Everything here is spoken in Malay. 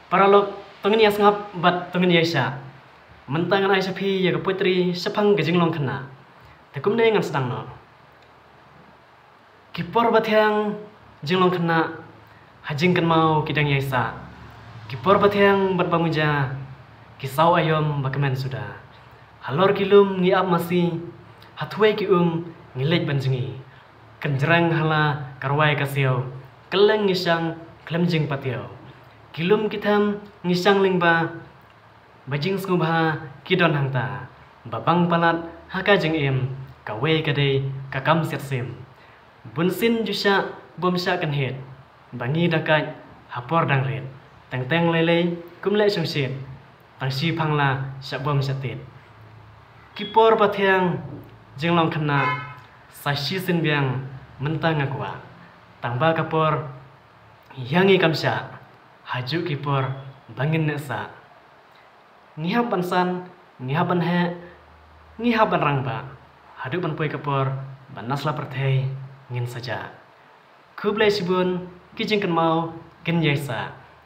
Paralog tongin ya sngap bat tongin ya sya. Mentangan ai sapi ya ke putri sepang gejing long kena. Tekum ne ngan sedang no. Kipor batyang jinglong kena hajing kan mau kidang ya isa. Kipor batyang bat pamuja kisau ayom bakamen sudah. Halor kilum ngiap masih hatwe ki ngilek banjingi. Kenjerang hala karwai kasio keleng ngisang klemjing patio. Kilum kitam ngisang lingba bajing skubha kidon hangta babang palat haka jeng kawe kade kakam siat sim bunsin jusya bomsya kan het bangi dakat hapor dang ret teng lele kumle sungsit tangsi phangla syabom syatit kipor patyang jenglong khana sashi sin biang mentang akwa tangba kapor yangi kamsya haju kipor bangin nesa ngihap bansan ngihap banhe ngihap banrangba hadu banpoi kapor banasla perthei ngin saja kublai sibun kijing kan mau kin yaisa